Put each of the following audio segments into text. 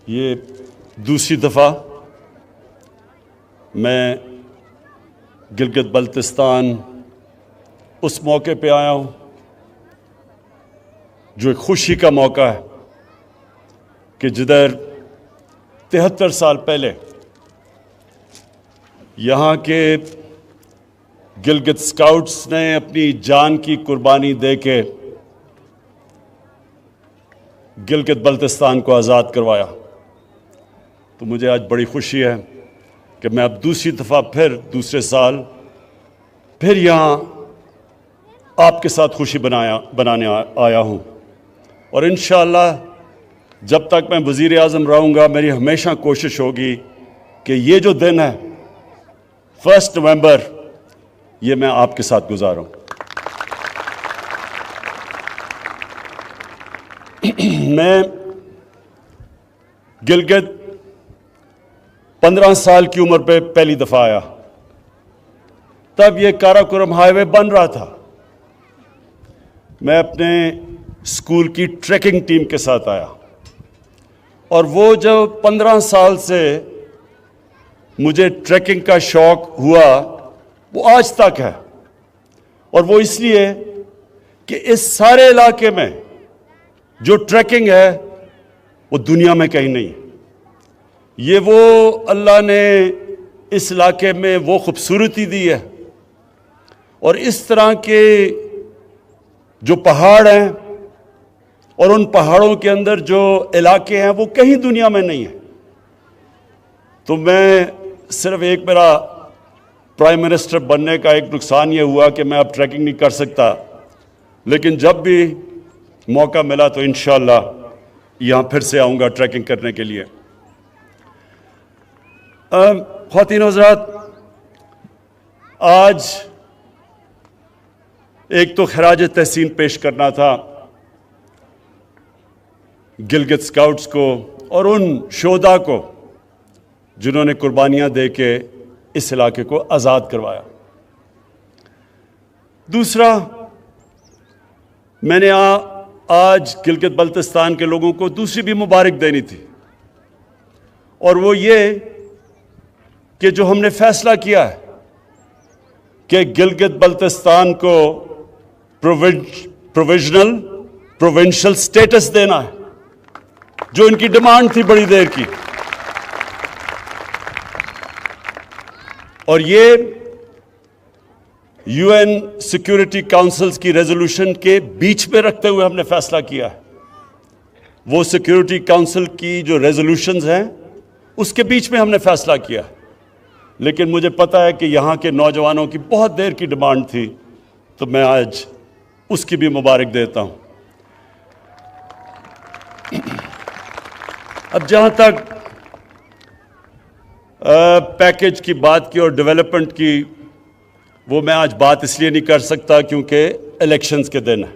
یہ دوسری دفعہ میں گلگت بلتستان اس موقع پہ آیا ہوں جو ایک خوشی کا موقع ہے کہ جدھر 73 سال پہلے یہاں کے گلگت اسکاؤٹس نے اپنی جان کی قربانی دے کے گلگت بلتستان کو آزاد کروایا. تو مجھے آج بڑی خوشی ہے کہ میں اب دوسری دفعہ دوسرے سال پھر یہاں آپ کے ساتھ خوشی بنانے آیا ہوں. اور انشاءاللہ جب تک میں وزیر اعظم رہوں گا میری ہمیشہ کوشش ہوگی کہ یہ جو دن ہے 1 نومبر یہ میں آپ کے ساتھ گزاروں. میں گلگت 15 سال کی عمر پہ پہلی دفعہ آیا. تب یہ کاراکورم ہائی وے بن رہا تھا. میں اپنے اسکول کی ٹریکنگ ٹیم کے ساتھ آیا اور وہ جو 15 سال سے مجھے ٹریکنگ کا شوق ہوا وہ آج تک ہے. اور وہ اس لیے کہ اس سارے علاقے میں جو ٹریکنگ ہے وہ دنیا میں کہیں نہیں. یہ وہ اللہ نے اس علاقے میں وہ خوبصورتی دی ہے اور اس طرح کے جو پہاڑ ہیں اور ان پہاڑوں کے اندر جو علاقے ہیں وہ کہیں دنیا میں نہیں ہیں. تو میں صرف ایک میرا پرائم منسٹر بننے کا ایک نقصان یہ ہوا کہ میں اب ٹریکنگ نہیں کر سکتا, لیکن جب بھی موقع ملا تو انشاءاللہ یہاں پھر سے آؤں گا ٹریکنگ کرنے کے لیے. خواتین و حضرات, آج ایک تو خراج تحسین پیش کرنا تھا گلگت اسکاؤٹس کو اور ان شہداء کو جنہوں نے قربانیاں دے کے اس علاقے کو آزاد کروایا. دوسرا, میں نے آج گلگت بلتستان کے لوگوں کو دوسری بھی مبارک دینی تھی, اور وہ یہ کہ جو ہم نے فیصلہ کیا ہے کہ گلگت بلتستان کو پروونشل سٹیٹس دینا ہے, جو ان کی ڈیمانڈ تھی بڑی دیر کی, اور یہ یو این سیکیورٹی کاؤنسلز کی ریزولوشن کے بیچ میں رکھتے ہوئے ہم نے فیصلہ کیا ہے. وہ سیکیورٹی کاؤنسل کی جو ریزولوشنز ہیں اس کے بیچ میں ہم نے فیصلہ کیا ہے, لیکن مجھے پتا ہے کہ یہاں کے نوجوانوں کی بہت دیر کی ڈیمانڈ تھی, تو میں آج اس کی بھی مبارک دیتا ہوں. اب جہاں تک پیکج کی بات کی اور ڈیولپمنٹ کی, وہ میں آج بات اس لیے نہیں کر سکتا کیونکہ الیکشنز کے دن ہے,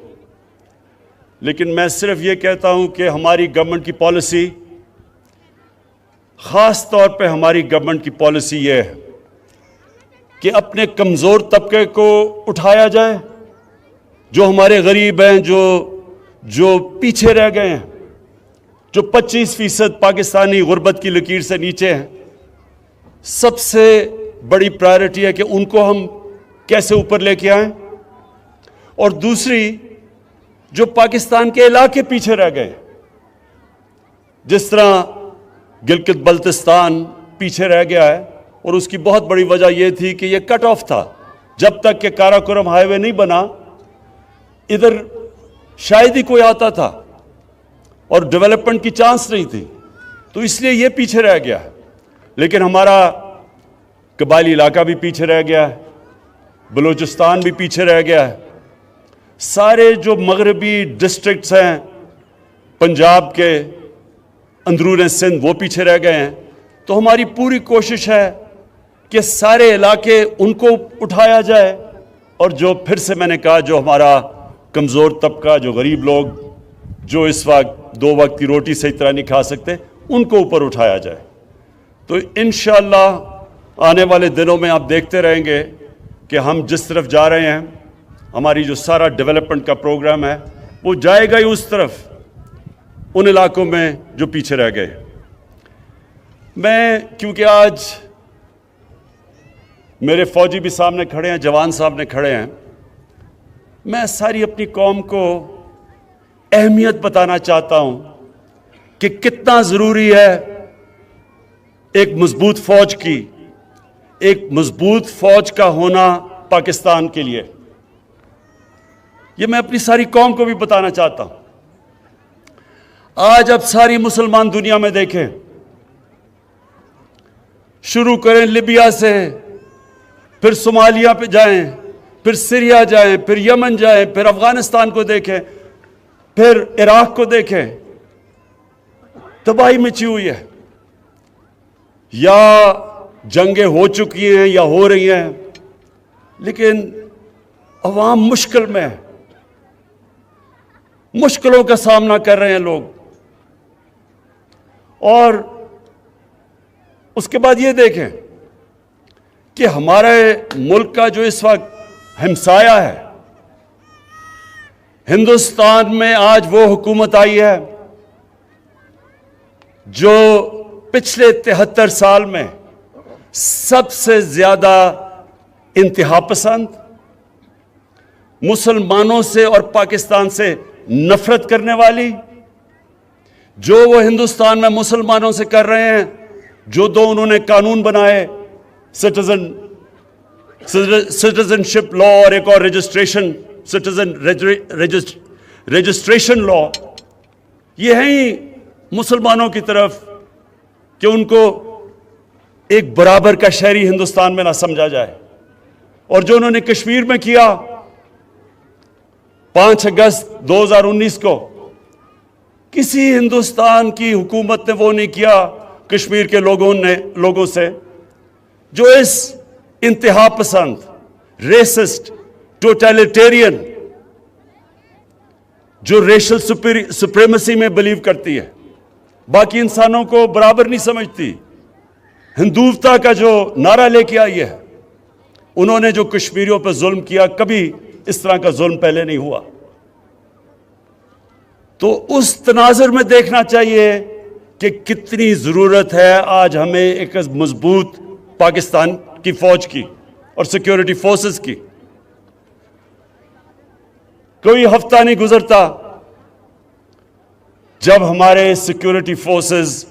لیکن میں صرف یہ کہتا ہوں کہ ہماری گورنمنٹ کی پالیسی, خاص طور پہ ہماری گورنمنٹ کی پالیسی یہ ہے کہ اپنے کمزور طبقے کو اٹھایا جائے, جو ہمارے غریب ہیں, جو پیچھے رہ گئے ہیں, جو 25% پاکستانی غربت کی لکیر سے نیچے ہیں. سب سے بڑی پرائرٹی ہے کہ ان کو ہم کیسے اوپر لے کے آئیں, اور دوسری جو پاکستان کے علاقے پیچھے رہ گئے, جس طرح گلگت بلتستان پیچھے رہ گیا ہے, اور اس کی بہت بڑی وجہ یہ تھی کہ یہ کٹ آف تھا. جب تک کہ کاراکورم ہائی وے نہیں بنا ادھر شاید ہی کوئی آتا تھا اور ڈیولپمنٹ کی چانس نہیں تھی, تو اس لیے یہ پیچھے رہ گیا. لیکن ہمارا قبائلی علاقہ بھی پیچھے رہ گیا ہے, بلوچستان بھی پیچھے رہ گیا ہے, سارے جو مغربی ڈسٹرکٹس ہیں پنجاب کے اندرون سندھ وہ پیچھے رہ گئے ہیں. تو ہماری پوری کوشش ہے کہ سارے علاقے ان کو اٹھایا جائے, اور جو پھر سے میں نے کہا جو ہمارا کمزور طبقہ, جو غریب لوگ, جو اس وقت 2 وقت کی روٹی صحیح طرح نہیں کھا سکتے, ان کو اوپر اٹھایا جائے. تو انشاءاللہ آنے والے دنوں میں آپ دیکھتے رہیں گے کہ ہم جس طرف جا رہے ہیں, ہماری جو سارا ڈیولپمنٹ کا پروگرام ہے وہ جائے گا ہی اس طرف, ان علاقوں میں جو پیچھے رہ گئے. میں کیونکہ آج میرے فوجی بھی سامنے کھڑے ہیں، جوان سامنے کھڑے ہیں، میں ساری اپنی قوم کو اہمیت بتانا چاہتا ہوں کہ کتنا ضروری ہے ایک مضبوط فوج کی، ایک مضبوط فوج کا ہونا پاکستان کے لیے۔ یہ میں اپنی ساری قوم کو بھی بتانا چاہتا ہوں۔ آج اب ساری مسلمان دنیا میں دیکھیں، شروع کریں لیبیا سے، پھر صومالیہ پہ جائیں، پھر سیریا جائیں، پھر یمن جائیں، پھر افغانستان کو دیکھیں، پھر عراق کو دیکھیں، تباہی مچی ہوئی ہے، یا جنگیں ہو چکی ہیں یا ہو رہی ہیں، لیکن عوام مشکل میں ہے، مشکلوں کا سامنا کر رہے ہیں لوگ۔ اور اس کے بعد یہ دیکھیں کہ ہمارے ملک کا جو اس وقت ہمسایہ ہے، ہندوستان میں آج وہ حکومت آئی ہے جو پچھلے 73 سال میں سب سے زیادہ انتہا پسند، مسلمانوں سے اور پاکستان سے نفرت کرنے والی، جو وہ ہندوستان میں مسلمانوں سے کر رہے ہیں، جو دو انہوں نے قانون بنائے، سٹیزن شپ لا اور ایک اور رجسٹریشن لا، یہ ہیں ہی مسلمانوں کی طرف کہ ان کو ایک برابر کا شہری ہندوستان میں نہ سمجھا جائے۔ اور جو انہوں نے کشمیر میں کیا 5 اگست 2019 کو، کسی ہندوستان کی حکومت نے وہ نہیں کیا کشمیر کے لوگوں سے جو اس انتہا پسند، ریسسٹ، ٹوٹیلیٹیرین، جو ریشل سپریمیسی میں بلیو کرتی ہے، باقی انسانوں کو برابر نہیں سمجھتی، ہندوتا کا جو نعرہ لے کے آئی ہے، انہوں نے جو کشمیریوں پہ ظلم کیا، کبھی اس طرح کا ظلم پہلے نہیں ہوا۔ تو اس تناظر میں دیکھنا چاہیے کہ کتنی ضرورت ہے آج ہمیں ایک مضبوط پاکستان کی فوج کی اور سیکیورٹی فورسز کی۔ کوئی ہفتہ نہیں گزرتا جب ہمارے سیکیورٹی فورسز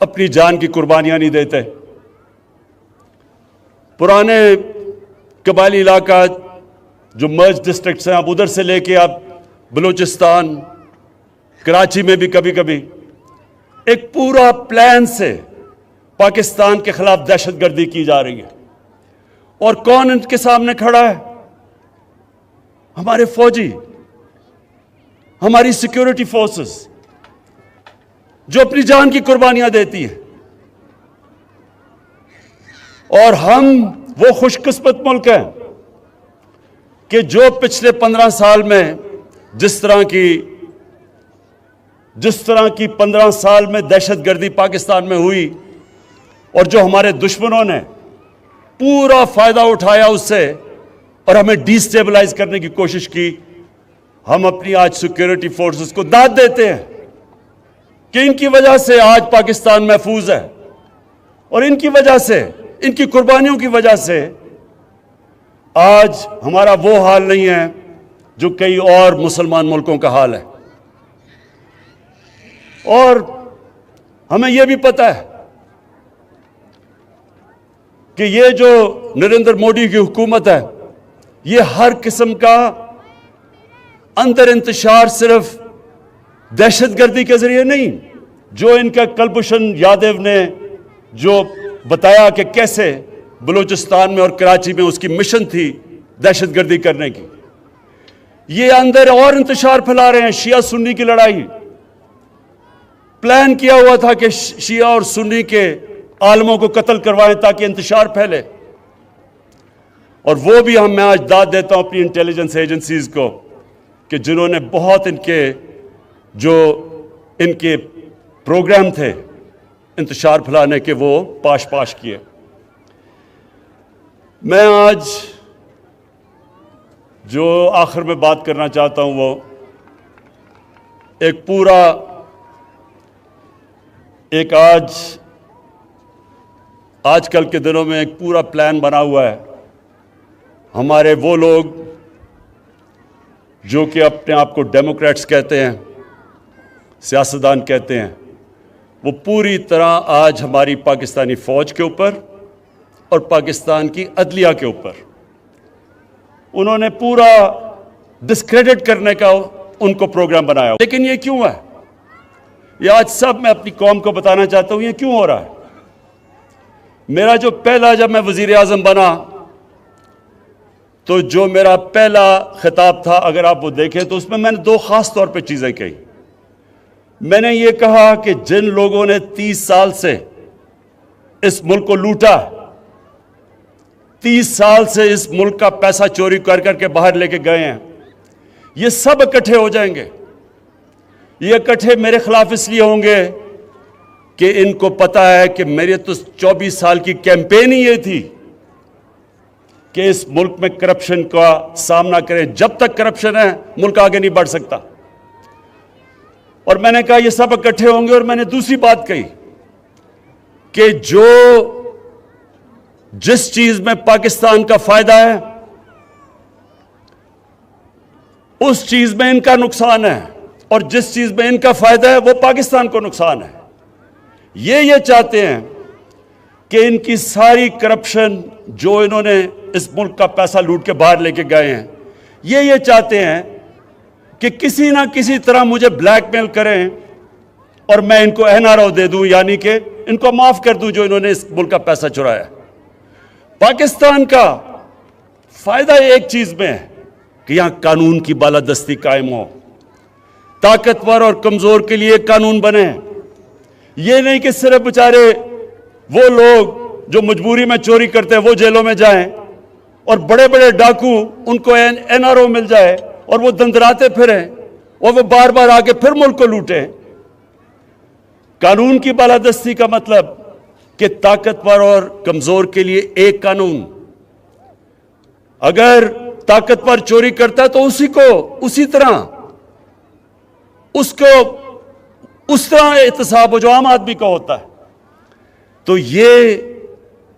اپنی جان کی قربانیاں نہیں دیتے۔ پرانے قبائلی علاقہ جو مرج ڈسٹرکٹس ہیں، اب ادھر سے لے کے اب بلوچستان، کراچی میں بھی کبھی کبھی ایک پورا پلان سے پاکستان کے خلاف دہشت گردی کی جا رہی ہے، اور کون ان کے سامنے کھڑا ہے؟ ہمارے فوجی، ہماری سیکیورٹی فورسز جو اپنی جان کی قربانیاں دیتی ہیں۔ اور ہم وہ خوش قسمت ملک ہیں کہ جو پچھلے 15 سال میں جس طرح کی 15 سال میں دہشت گردی پاکستان میں ہوئی، اور جو ہمارے دشمنوں نے پورا فائدہ اٹھایا اس سے اور ہمیں ڈی سٹیبلائز کرنے کی کوشش کی، ہم اپنی آج سیکیورٹی فورسز کو داد دیتے ہیں کہ ان کی وجہ سے آج پاکستان محفوظ ہے، اور ان کی وجہ سے، ان کی قربانیوں کی وجہ سے آج ہمارا وہ حال نہیں ہے جو کئی اور مسلمان ملکوں کا حال ہے۔ اور ہمیں یہ بھی پتہ ہے کہ یہ جو نریندر مودی کی حکومت ہے، یہ ہر قسم کا اندر انتشار صرف دہشت گردی کے ذریعے نہیں، جو ان کا کلبھوشن یادو نے جو بتایا کہ کیسے بلوچستان میں اور کراچی میں اس کی مشن تھی دہشت گردی کرنے کی، یہ اندر اور انتشار پھیلا رہے ہیں۔ شیعہ سنی کی لڑائی پلان کیا ہوا تھا کہ شیعہ اور سنی کے عالموں کو قتل کروائیں تاکہ انتشار پھیلے، اور وہ بھی میں آج داد دیتا ہوں اپنی انٹیلیجنس ایجنسیز کو کہ جنہوں نے بہت ان کے پروگرام تھے انتشار پھیلانے کے، وہ پاش کیے۔ میں آج جو آخر میں بات کرنا چاہتا ہوں وہ ایک آج آج کل کے دنوں میں ایک پورا پلان بنا ہوا ہے. ہمارے وہ لوگ جو کہ اپنے آپ کو ڈیموکریٹس کہتے ہیں, سیاستدان کہتے ہیں, وہ پوری طرح آج ہماری پاکستانی فوج کے اوپر اور پاکستان کی عدلیہ کے اوپر انہوں نے پورا ڈسکریڈٹ کرنے کا ان کو پروگرام بنایا. لیکن یہ کیوں ہے؟ یہ آج سب میں اپنی قوم کو بتانا چاہتا ہوں یہ کیوں ہو رہا ہے. میرا جو پہلا جب میں وزیر اعظم بنا تو جو میرا پہلا خطاب تھا, اگر آپ وہ دیکھیں تو اس میں نے دو خاص طور پہ چیزیں کہی. میں نے یہ کہا کہ جن لوگوں نے 30 سال سے اس ملک کو لوٹا, 30 سال سے اس ملک کا پیسہ چوری کر کر کے باہر لے کے گئے ہیں, یہ سب اکٹھے ہو جائیں گے. یہ اکٹھے میرے خلاف اس لیے ہوں گے کہ ان کو پتا ہے کہ میری تو 24 سال کی کیمپین ہی یہ تھی کہ اس ملک میں کرپشن کا سامنا کریں. جب تک کرپشن ہے ملک آگے نہیں بڑھ سکتا. اور میں نے کہا یہ سب اکٹھے ہوں گے. اور میں نے دوسری بات کہی کہ جس چیز میں پاکستان کا فائدہ ہے اس چیز میں ان کا نقصان ہے, اور جس چیز میں ان کا فائدہ ہے وہ پاکستان کو نقصان ہے. یہ چاہتے ہیں کہ ان کی ساری کرپشن جو انہوں نے اس ملک کا پیسہ لوٹ کے باہر لے کے گئے ہیں, یہ چاہتے ہیں کہ کسی نہ کسی طرح مجھے بلیک میل کریں اور میں ان کو NRO دے دوں, یعنی کہ ان کو معاف کر دوں جو انہوں نے اس ملک کا پیسہ چرایا. پاکستان کا فائدہ ایک چیز میں ہے کہ یہاں قانون کی بالادستی قائم ہو, طاقتور اور کمزور کے لیے قانون بنے. یہ نہیں کہ صرف بیچارے وہ لوگ جو مجبوری میں چوری کرتے ہیں وہ جیلوں میں جائیں اور بڑے بڑے ڈاکو ان کو NRO مل جائے اور وہ دندراتے پھریں اور وہ بار بار آ کے پھر ملک کو لوٹیں. قانون کی بالادستی کا مطلب کہ طاقتور اور کمزور کے لیے ایک قانون. اگر طاقتور چوری کرتا ہے تو اسی طرح احتساب ہو جو عام آدمی کا ہوتا ہے. تو یہ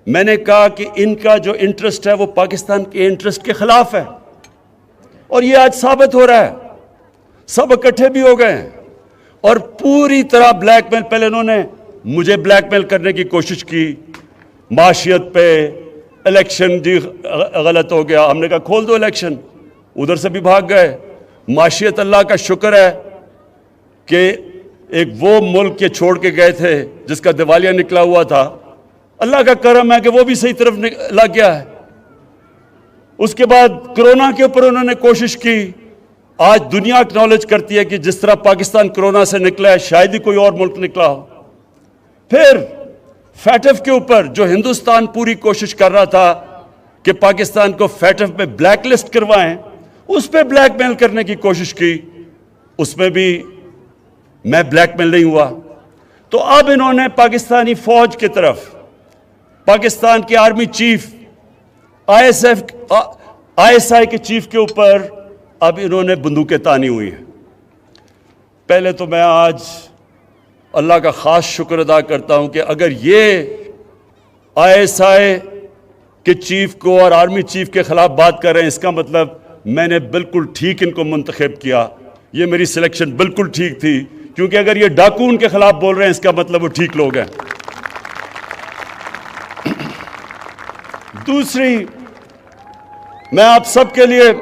میں نے کہا کہ ان کا جو انٹرسٹ ہے وہ پاکستان کے انٹرسٹ کے خلاف ہے, اور یہ آج ثابت ہو رہا ہے. سب اکٹھے بھی ہو گئے ہیں اور پوری طرح بلیک میل. پہلے انہوں نے مجھے بلیک میل کرنے کی کوشش کی معاشیت پہ, الیکشن جی غلط ہو گیا, ہم نے کہا کھول دو الیکشن, ادھر سے بھی بھاگ گئے. معاشیت اللہ کا شکر ہے کہ ایک وہ ملک کے چھوڑ کے گئے تھے جس کا دیوالیہ نکلا ہوا تھا, اللہ کا کرم ہے کہ وہ بھی صحیح طرف لگ گیا ہے. اس کے بعد کرونا کے اوپر انہوں نے کوشش کی. آج دنیا اکنالج کرتی ہے کہ جس طرح پاکستان کرونا سے نکلا ہے شاید ہی کوئی اور ملک نکلا ہو. پھر فیٹف کے اوپر جو ہندوستان پوری کوشش کر رہا تھا کہ پاکستان کو فیٹف میں بلیک لسٹ کروائیں, اس پہ بلیک میل کرنے کی کوشش کی, اس میں بھی میں بلیک میل نہیں ہوا. تو اب انہوں نے پاکستانی فوج کی طرف, پاکستان کے آرمی چیف, ISI کے چیف کے اوپر اب انہوں نے بندوقیں تانی ہوئی ہیں. پہلے تو میں آج اللہ کا خاص شکر ادا کرتا ہوں کہ اگر یہ ISI کے چیف کو اور آرمی چیف کے خلاف بات کر رہے ہیں, اس کا مطلب میں نے بالکل ٹھیک ان کو منتخب کیا. یہ میری سلیکشن بالکل ٹھیک تھی, کیونکہ اگر یہ ڈاکو ان کے خلاف بول رہے ہیں اس کا مطلب وہ ٹھیک لوگ ہیں. دوسری, میں آپ سب کے لیے,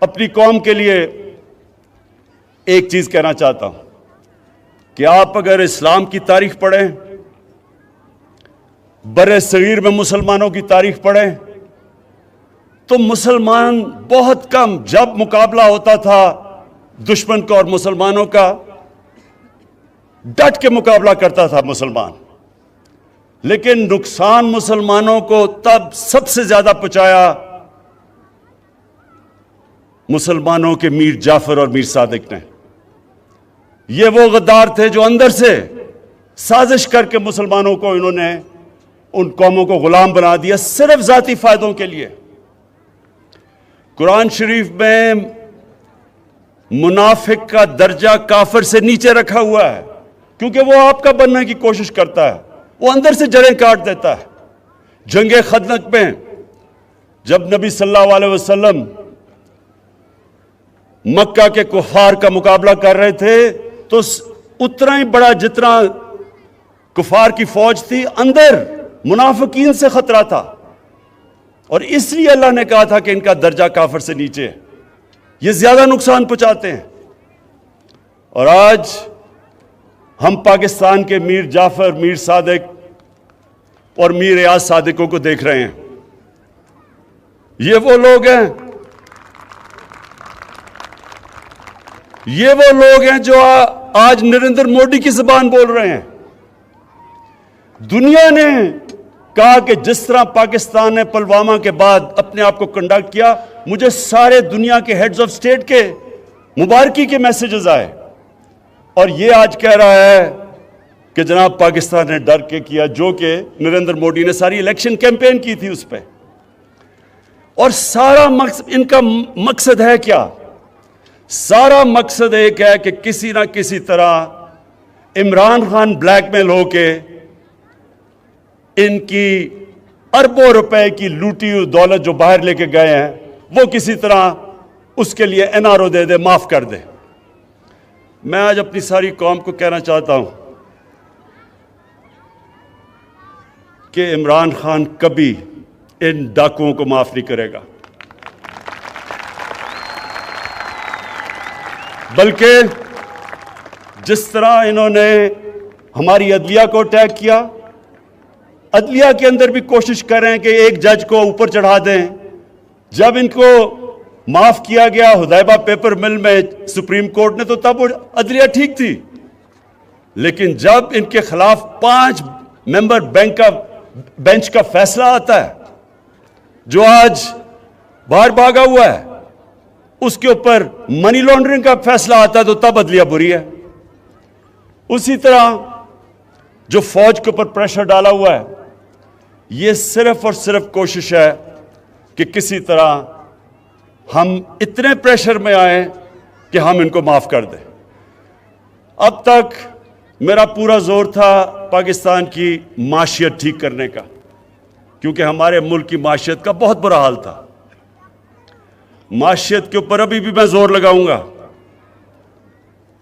اپنی قوم کے لیے ایک چیز کہنا چاہتا ہوں کہ آپ اگر اسلام کی تاریخ پڑھیں, بر صغیر میں مسلمانوں کی تاریخ پڑھیں, تو مسلمان بہت کم, جب مقابلہ ہوتا تھا دشمن کا اور مسلمانوں کا, ڈٹ کے مقابلہ کرتا تھا مسلمان. لیکن نقصان مسلمانوں کو تب سب سے زیادہ پہنچایا مسلمانوں کے میر جعفر اور میر صادق نے. یہ وہ غدار تھے جو اندر سے سازش کر کے مسلمانوں کو انہوں نے, ان قوموں کو غلام بنا دیا صرف ذاتی فائدوں کے لیے. قرآن شریف میں منافق کا درجہ کافر سے نیچے رکھا ہوا ہے, کیونکہ وہ آپ کا بننے کی کوشش کرتا ہے, وہ اندر سے جڑیں کاٹ دیتا ہے. جنگ خندق میں جب نبی صلی اللہ علیہ وسلم مکہ کے کفار کا مقابلہ کر رہے تھے تو اتنا ہی بڑا جتنا کفار کی فوج تھی اندر منافقین سے خطرہ تھا، اور اس لیے اللہ نے کہا تھا کہ ان کا درجہ کافر سے نیچے ہے، یہ زیادہ نقصان پہنچاتے ہیں. اور آج ہم پاکستان کے میر جعفر، میر صادق اور میر ریاض صادقوں کو دیکھ رہے ہیں. یہ وہ لوگ ہیں جو آج نریندر مودی کی زبان بول رہے ہیں. دنیا نے کہا کہ جس طرح پاکستان نے پلوامہ کے بعد اپنے آپ کو کنڈکٹ کیا، مجھے سارے دنیا کے ہیڈز آف سٹیٹ کے مبارکی کے میسیجز آئے، اور یہ آج کہہ رہا ہے کہ جناب پاکستان نے ڈر کے کیا، جو کہ نریندر مودی نے ساری الیکشن کیمپین کی تھی اس پہ. اور سارا مقصد ان کا مقصد ہے کیا؟ سارا مقصد ایک ہے کہ کسی نہ کسی طرح عمران خان بلیک میل ہو کے ان کی اربوں روپے کی لوٹی ہوئی دولت جو باہر لے کے گئے ہیں وہ کسی طرح اس کے لیے این آر او دے دے، معاف کر دے. میں آج اپنی ساری قوم کو کہنا چاہتا ہوں کہ عمران خان کبھی ان ڈاکوؤں کو معاف نہیں کرے گا، بلکہ جس طرح انہوں نے ہماری عدلیہ کو اٹیک کیا، عدلیہ کے اندر بھی کوشش کر رہے ہیں کہ ایک جج کو اوپر چڑھا دیں. جب ان کو معاف کیا گیا حدیبہ پیپر مل میں سپریم کورٹ نے، تو تب وہ عدلیہ ٹھیک تھی، لیکن جب ان کے خلاف 5 ممبر بینچ کا فیصلہ آتا ہے جو آج باہر بھاگا ہوا ہے، اس کے اوپر منی لانڈرنگ کا فیصلہ آتا ہے، تو تب عدلیہ بری ہے. اسی طرح جو فوج کے اوپر پریشر ڈالا ہوا ہے، یہ صرف اور صرف کوشش ہے کہ کسی طرح ہم اتنے پریشر میں آئیں کہ ہم ان کو معاف کر دیں. اب تک میرا پورا زور تھا پاکستان کی معیشت ٹھیک کرنے کا، کیونکہ ہمارے ملک کی معیشت کا بہت برا حال تھا. معیشت کے اوپر ابھی بھی میں زور لگاؤں گا.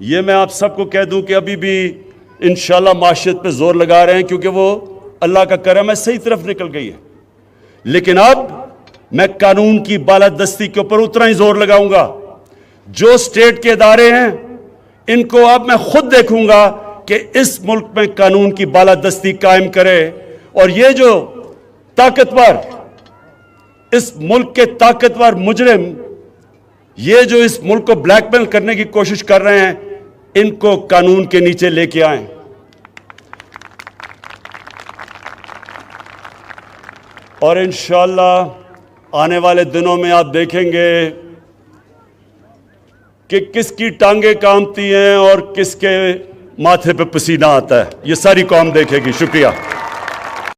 یہ میں آپ سب کو کہہ دوں کہ ابھی بھی انشاءاللہ معیشت پہ زور لگا رہے ہیں، کیونکہ وہ اللہ کا کرم ہے صحیح طرف نکل گئی ہے. لیکن اب میں قانون کی بالادستی کے اوپر اتنا ہی زور لگاؤں گا. جو سٹیٹ کے ادارے ہیں ان کو اب میں خود دیکھوں گا کہ اس ملک میں قانون کی بالادستی قائم کرے، اور یہ جو طاقتور، اس ملک کے طاقتور مجرم، یہ جو اس ملک کو بلیک میل کرنے کی کوشش کر رہے ہیں، ان کو قانون کے نیچے لے کے آئیں. اور انشاءاللہ آنے والے دنوں میں آپ دیکھیں گے کہ کس کی ٹانگیں کامتی ہیں اور کس کے ماتھے پہ پسینہ آتا ہے. یہ ساری قوم دیکھے گی. شکریہ.